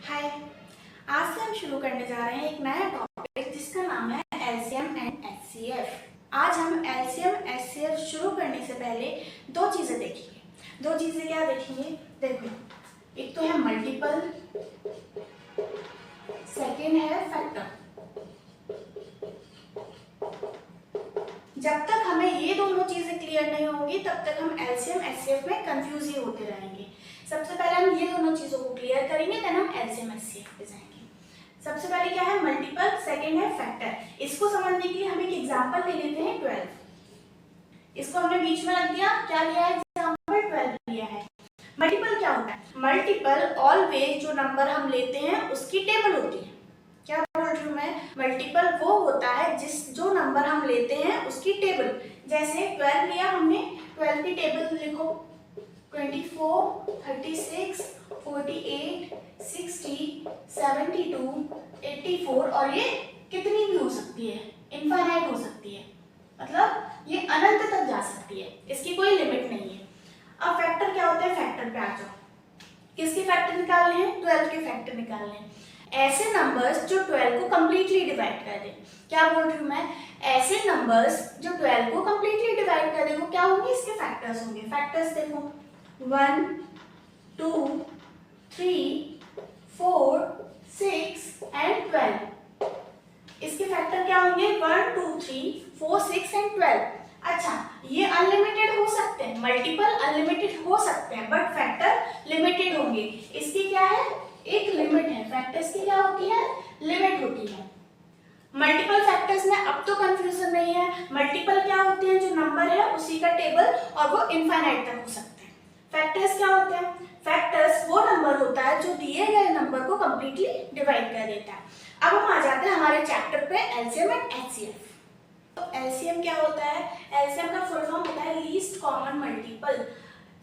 हाय, आज से हम शुरू करने जा रहे हैं एक नया टॉपिक जिसका नाम है एलसीएम एंड एचसीएफ। आज हम एलसीएम एचसीएफ शुरू करने से पहले दो चीजें देखेंगे। दो चीजें क्या देखेंगे? देखो, एक तो है मल्टीपल, सेकेंड है फैक्टर। जब तक हमें ये दोनों चीजें क्लियर नहीं होंगी तब तक हम एलसीएम एचसीएफ में कंफ्यूज ही होते रहेंगे। सबसे पहले हम ये दोनों चीजों को क्लियर करेंगे, देन हम एलसीएम एचसीएफ पे जाएंगे। सबसे पहले क्या है? मल्टीपल, सेकंड है फैक्टर। इसको समझने के लिए हम एक एग्जांपल ले लेते हैं 12। इसको हमने बीच में रख दिया, क्या लिया है? एग्जांपल 12 लिया है। मल्टीपल क्या होता है? मल्टीपल ऑलवेज जो नंबर हम लेते हैं उसकी टेबल होती है। क्या बोल रही हूँ मैं? मल्टीपल वो होता है जो नंबर हम लेते हैं उसकी टेबल। जैसे 12 लिया हमने, 12 की टेबल लिखो, 24, 36, 48, 60, 72, 84 और ये कितनी भी हो सकती है, इनफाइनाइट हो सकती है, मतलब ये अनंत तक जा सकती है, इसकी कोई लिमिट नहीं है। अब फैक्टर क्या होता है? फैक्टर पे आ जाओ। किसके फैक्टर निकालने हैं? 12 के फैक्टर निकालने हैं। ऐसे नंबर्स जो 12 को कंप्लीटली डिवाइड कर दें। क्या बोल रही हूँ मैं? ऐसे नंबर्स जो 12 को कंप्लीटली डिवाइड कर दें वो क्या होंगे? इसके फैक्टर्स होंगे। फैक्टर्स देखो, 1, 2, 3, 4, 6 एंड 12। इसके फैक्टर क्या होंगे? 1, 2, 3, 4, 6 एंड 12। अच्छा, ये अनलिमिटेड हो सकते हैं, मल्टीपल अनलिमिटेड हो सकते हैं, बट फैक्टर लिमिटेड होंगे। इसकी क्या है? एक लिमिट है। फैक्टर्स की क्या होती है? लिमिट होती है। मल्टीपल फैक्टर्स में अब तो कंफ्यूजन नहीं है। मल्टीपल क्या होते हैं? जो नंबर है उसी का टेबल और वो इनफाइनाइट तक हो सकते हैं। फैक्टर्स क्या होते हैं? फैक्टर्स वो नंबर होता है जो दिए गए नंबर को कंप्लीटली डिवाइड कर देता है। अब हम आ जाते हैं हमारे चैप्टर पे, एलसीएम एंड एचसीएफ। तो एलसीएम क्या होता है? एलसीएम का फुल फॉर्म होता है लीस्ट कॉमन मल्टीपल,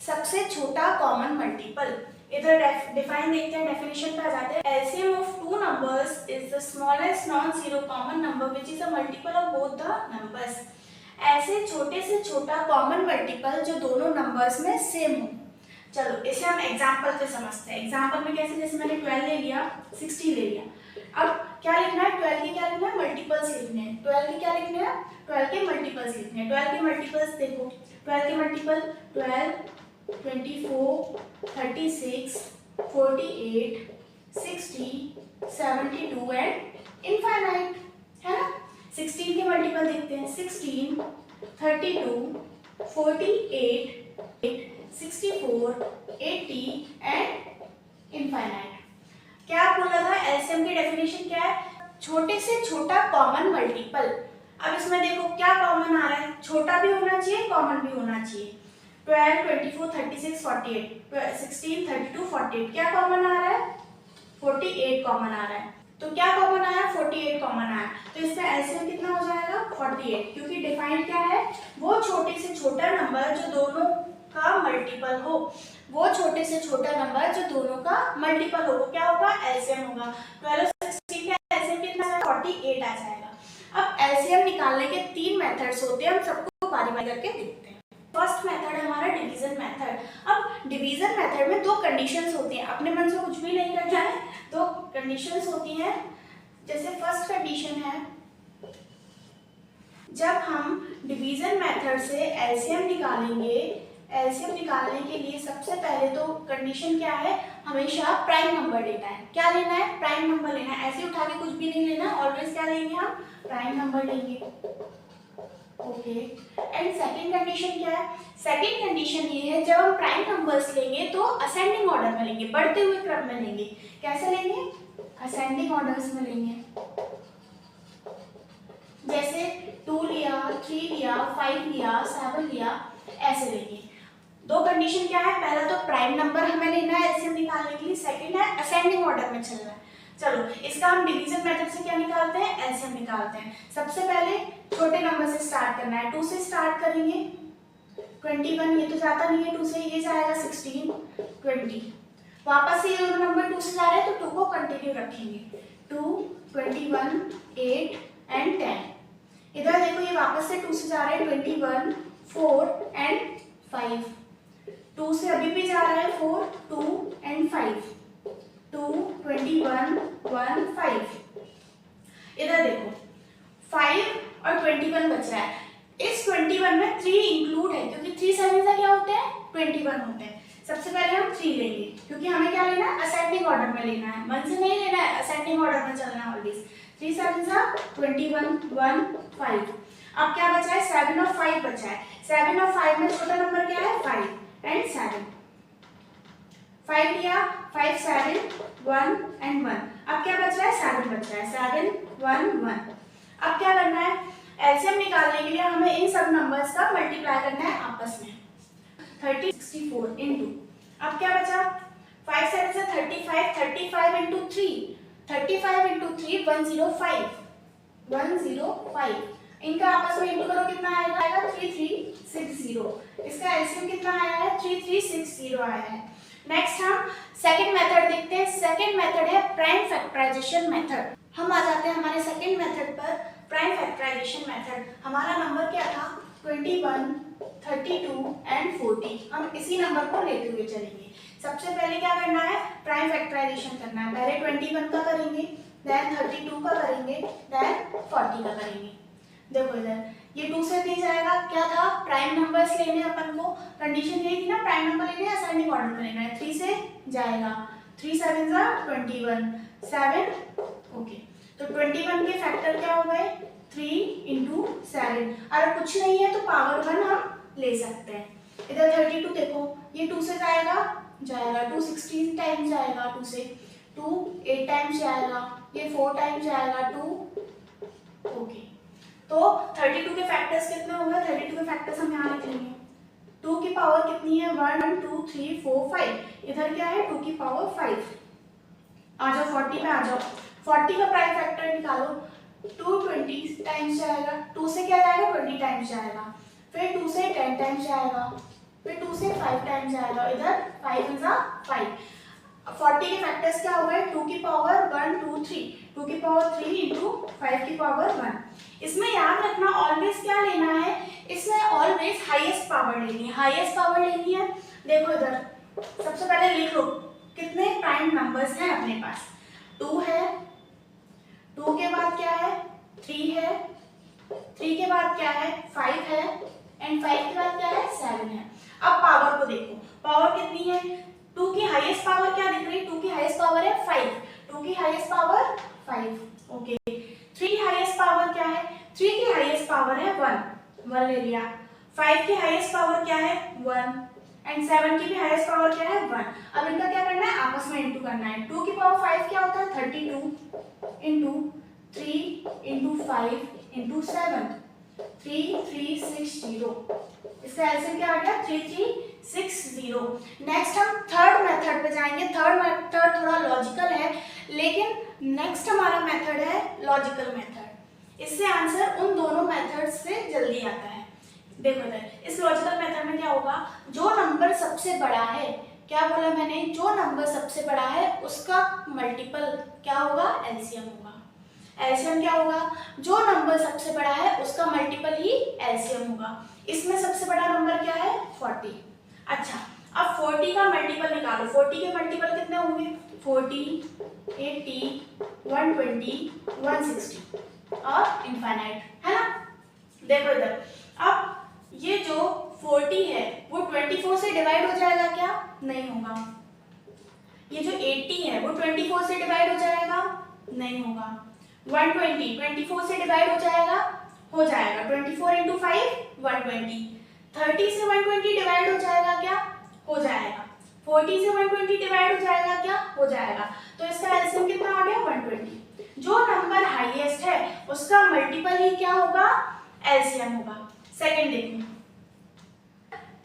सबसे छोटा कॉमन मल्टीपल। इधर डिफाइन देखते हैं, डेफिनेशन पे आ जाते हैं। LCM of two numbers is the smallest non zero common number which is a multiple of both the numbers. ऐसे छोटे से छोटा कॉमन मल्टीपल जो दोनों नंबर्स में सेम हो। चलो इसे हम एग्जांपल से समझते हैं। एग्जांपल में कैसे? जैसे मैंने 12 ले लिया, 60 ले लिया। अब क्या लिखना है? 12 के क्या लिखना है? मल्टीपल्स लिखने हैं। 12 के क्या लिखने हैं? 12 के मल्टीपल्स लिखने हैं। 12 के मल्टीपल्स देखो, 12 के मल्टीपल 12, 24, 36, 48, 60, 72 एंड इनफाइनाइट, है ना? 16 के मल्टीपल देखते हैं, 16, 32, 48, 64, 80 एंड इनफाइनाइट। क्या बोला था? एलसीएम की डेफिनेशन क्या है? छोटे से छोटा कॉमन मल्टीपल। अब इसमें देखो क्या कॉमन आ रहा है? छोटा भी होना चाहिए, कॉमन भी होना चाहिए। 12, 24, 36, 48, 16, 32, 48 क्या कॉमन आ रहा है? 48 कॉमन आ रहा है। तो क्या कॉमन आया? 48 कॉमन आया। तो इसका एलसीएम कितना हो जाएगा? 48, क्योंकि डिफाइंड क्या है? वो छोटे से छोटा नंबर जो दोनों का मल्टीपल हो। वो छोटे से छोटा नंबर जो दोनों का मल्टीपल हो, वो क्या होगा? एलसीएम होगा। 12 और 16 का एलसीएम कितना आएगा? 48 आ जाएगा। अब एलसीएम निकालने के 3 मेथड्स होते हैं, हम सबको बारी बारी करके देखते हैं। फर्स्ट मेथड है हमारा डिवीजन मेथड। अब डिवीजन मेथड में दो कंडीशंस होती हैं, अपने मन से कुछ भी नहीं करना है। दो कंडीशंस होती हैं। जैसे फर्स्ट कंडीशन है, जब हम डिवीजन मेथड से एलसीएम निकालेंगे, एलसीएम निकालने के लिए सबसे पहले तो कंडीशन क्या है? हमेशा प्राइम नंबर लेना है। क्या लेना है? प्राइम नंबर लेना है। ऐसे उठा के कुछ भी नहीं लेना, ऑलवेज क्या लेंगे हम? प्राइम नंबर लेंगे। ओके, एंड सेकंड कंडीशन क्या है? सेकंड कंडीशन ये है, जब हम प्राइम नंबर्स लेंगे तो असेंडिंग ऑर्डर में लेंगे, बढ़ते हुए क्रम में लेंगे। कैसे लेंगे? असेंडिंग ऑर्डर्स में लेंगे। जैसे 2 लिया, 3 लिया, 5 लिया, 7 लिया, ऐसे लेंगे। दो कंडीशन क्या है? पहला तो प्राइम नंबर हमें लेना है एलसीएम निकालने के लिए, सेकंड है असेंडिंग ऑर्डर में चलना है। चलो इसका हम डिवीजन मेथड से क्या निकालते हैं? एलसीएम निकालते हैं। सबसे पहले छोटे नंबर से स्टार्ट करना है, 2 से स्टार्ट करेंगे। 21 ये तो जाता नहीं है 2 से, ये जाएगा 16, 20। वापस से ये दोनों नंबर 2 से जा रहे हैं तो 2 को कंटिन्यू रखेंगे। 2, 21, 8 एंड 10। इधर देखो ये वापस से 2 से जा रहे हैं, 21, 4 एंड 5। 2 से अभी भी जा रहा है 4, 2 एंड 5, 2 21 1 5। इधर देखो 5 और 21 बच रहा है। इस 21 में 3 इंक्लूड है क्योंकि 3 7 से क्या होते हैं 21 होते हैं। सबसे पहले हम 3 लेंगे क्योंकि हमें क्या लेना है असेंडिंग ऑर्डर में लेना है, मन से नहीं लेना है, असेंडिंग ऑर्डर में चलना है ऑलवेज। 3 7 सा 21 1 5। अब क्या बचा है 7 और 5 बचा है। 7 और 5 में छोटा नंबर क्या है 5 एंड 7। 5 लिया 5 7 1 एंड 1। अब क्या बच रहा है 7 बच रहा है 7 1 1। अब क्या करना है एलसीएम निकालने के लिए हमें इन सब नंबर्स का मल्टीप्लाई करना है आपस में। 30 64 इनटू, अब क्या बचा 5 7 से 35 35 इनटू 3 35 इनटू 3 105 105। इनका आपस में इंटू करो कितना आएगा 3360। इसका एलसीएम कितना आया है 3360 आया है। नेक्स्ट हम सेकंड मेथड देखते हैं। सेकंड मेथड है प्राइम फैक्टराइजेशन मेथड। हम आ जाते हैं हमारे सेकंड मेथड पर, प्राइम फैक्टराइजेशन मेथड। हमारा नंबर क्या था 21 32 एंड 40। हम इसी नंबर को लेते हुए चलेंगे। सबसे पहले क्या करना है प्राइम फैक्टराइजेशन करना है। पहले 21 का करेंगे, देन 32 का करेंगे, देन 40 का करेंगे। देखो इधर ये 2 से नहीं जाएगा, क्या था प्राइम नंबर्स लेने अपन को, कंडीशन यही थी ना प्राइम नंबर लेने हैं असेंडिंग ऑर्डर में लेना है। 3 से जाएगा 3 7 जा 21 7 ओके। तो 21 के फैक्टर क्या हो गए 3 इंटू 7। अगर कुछ नहीं है तो पावर 1 हम ले सकते हैं। इधर 32 देखो ये 2 से जाएगा 2 16 टाइम्स जाएगा, 2 से 2 8 टाइम्स जाएगा, ये 4 टाइम्स जाएगा 2 ओके। तो 32 के फैक्टर्स कितने होंगे 32 के फैक्टर्स हम यहाँ लिख लेंगे। 2 की पावर कितनी है 1 2 3 4 5। इधर क्या है 2 की पावर 5। आ जाओ 40 में आ जाओ। 40 का प्राइम फैक्टर निकालो। 2 20 टाइम्स जाएगा, 2 से क्या जाएगा 20 टाइम्स जाएगा, फिर 2 से 10 टाइम्स जाएगा, फिर 2 से 5 टाइम्स जाएगा। इधर 5 × 5। 40 के फैक्टर्स क्या हो गए 2 की पावर 1 2 3 2 की पावर 3 इंटू 5 की पावर 1। इसमें याद रखना ऑलवेज क्या लेना है, इसमें ऑलवेज हाईएस्ट पावर लेनी है। हाईएस्ट पावर लेनी है। देखो इधर सबसे पहले लिख लो कितने प्राइम नंबर्स हैं अपने पास। 2 है, 2 के बाद क्या है 3 है, 3 के बाद क्या है 5 है, एंड 5 के बाद क्या है 7 है। अब पावर को देखो, पावर कितनी है 2 की हाईएस्ट पावर क्या दिख रही है 2 की हाईएस्ट पावर है 5, 2 की हाईएस्ट पावर 5 ओके। 3 की हाईएस्ट पावर क्या है 3 की हाईएस्ट पावर है 1 ले लिया। 5 की हाईएस्ट पावर क्या है 1 एंड 7 की भी हाईएस्ट पावर क्या है 1। अब इनका क्या करना है आपस में इंटू करना है। 2 की पावर 5 क्या होता है 32 इंटू 3 इंटू 5 इंटू 7 3360। इसका एलसीएम क्या आ गया 3360। नेक्स्ट हम थर्ड मेथड पे जाएंगे। थर्ड मेथड थोड़ा लॉजिकल है लेकिन नेक्स्ट हमारा मेथड है लॉजिकल मेथड। इससे आंसर उन दोनों मेथड से जल्दी आता है। देखो इधर इस लॉजिकल मेथड में क्या होगा जो नंबर सबसे बड़ा है, क्या बोला मैंने, जो नंबर सबसे बड़ा है उसका मल्टीपल क्या होगा एलसीएम होगा। एलसीएम क्या होगा जो नंबर सबसे बड़ा है उसका मल्टीपल ही एलसीएम होगा। इसमें सबसे बड़ा नंबर क्या है 40। अच्छा अब 40 का मल्टीपल निकालो। 40 के मल्टीपल कितने होंगे 40 80 120 160 और इनफाइनाइट है ना। देखो इधर अब ये जो 40 है वो 24 से डिवाइड हो जाएगा क्या, नहीं होगा। ये जो 80 है वो 24 से डिवाइड हो जाएगा, नहीं होगा। 120 24 से डिवाइड हो जाएगा, 24 इंटू 5 120। 30 से 120 डिवाइड हो जाएगा क्या, हो जाएगा। 40 से 120 डिवाइड हो जाएगा क्या, हो जाएगा। तो इसका एलसीएम कितना आ गया 120। जो नंबर हाईएस्ट है उसका मल्टीपल ही क्या होगा एलसीएम होगा। सेकंड देखो,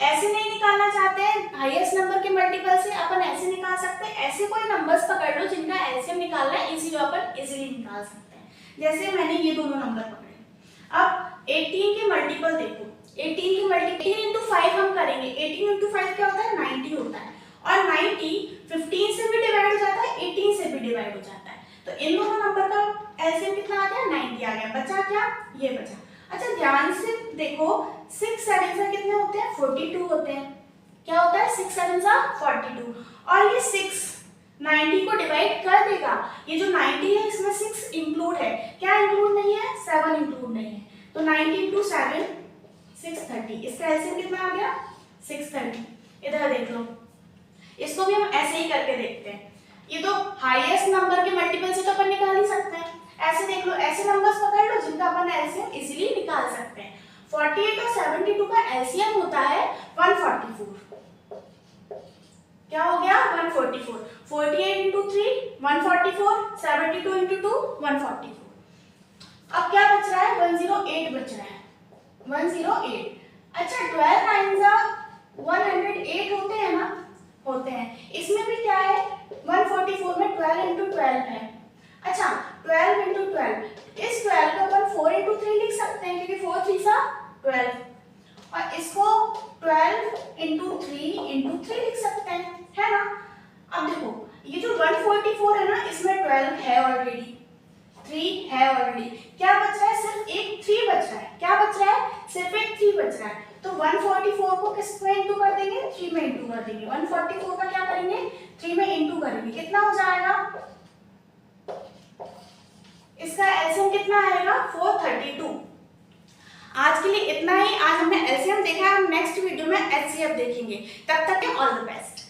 ऐसे नहीं निकालना चाहते हैं हाईएस्ट नंबर के मल्टीपल से, अपन ऐसे निकाल सकते हैं। ऐसे कोई नंबर्स पकड़ लो जिनका एलसीएम निकालना है इजीली, अपन इजीली निकाल सकते हैं। जैसे मैंने ये दोनों नंबर पकड़े। अब 18 के मल्टीपल देखो, 18 के मल्टीपल 18 इंटू 5 हम करेंगे। 18 इंटू 5 क्या होता है 90 होता है, और 90 15 से भी डिवाइड हो जाता है, 18 से भी डिवाइड हो जाता है। तो इन दोनों नंबर का एलसीएम कितना आ गया 90 आ गया। बचा क्या, ये बचा। अच्छा ध्यान से देखो 6 7 से कितने होते हैं 42 होते हैं। क्या होता है 6 7 42, और ये 6 90 को डिवाइड कर देगा। ये जो 90 है इसमें 6 इंक्लूड है, क्या इंक्लूड नहीं है, 7 इंक्लूड नहीं है। तो 90 इंटू 7 630, इसका एलसीएम कितना आ गया 630। इधर देख लो, इसको भी हम ऐसे ही करके देखते हैं। ये तो हाईएस्ट नंबर के मल्टीपल से तो अपन निकाल ही सकते हैं। ऐसे देख लो, ऐसे नंबर्स पकड़ लो जिनका अपन एलसीएम इजीली निकाल सकते हैं। 48 और 72 का एलसीएम होता है 144। क्या हो गया 144। 48 इंटू 3 144, 72 इंटू 2 144। अब क्या बच रहा है 108 बच रहा है 108। अच्छा 12 टाइम्स 108 होते हैं ना, होते हैं। इसमें भी क्या है 144 में 12 इंटू 12 है। अच्छा 12 इंटू 12, इस 12 को अपन 4 इंटू 3 लिख सकते हैं क्योंकि 4 3 सा 12, और इसको 12 इंटू 3 इंटू 3 लिख सकते हैं, है ना। अब देखो ये जो 144 है ना, इसमें 12 है ऑलरेडी, 3 है ऑलरेडी, क्या बच रहा है सिर्फ एक 3 बच रहा है। क्या बच रहा है, सिर्फ एक 3 बच रहा है। तो 144 को किस में इंटू कर देंगे, 3 में इंटू कर देंगे। 144 का क्या करेंगे 3 में इंटू करेंगे, कितना हो जाएगा, इसका एलसीएम कितना आएगा 432। आज के लिए इतना ही। आज हमने एलसीएम देखा है, हम नेक्स्ट वीडियो में एचसीएफ देखेंगे। तब तक के ऑल द बेस्ट।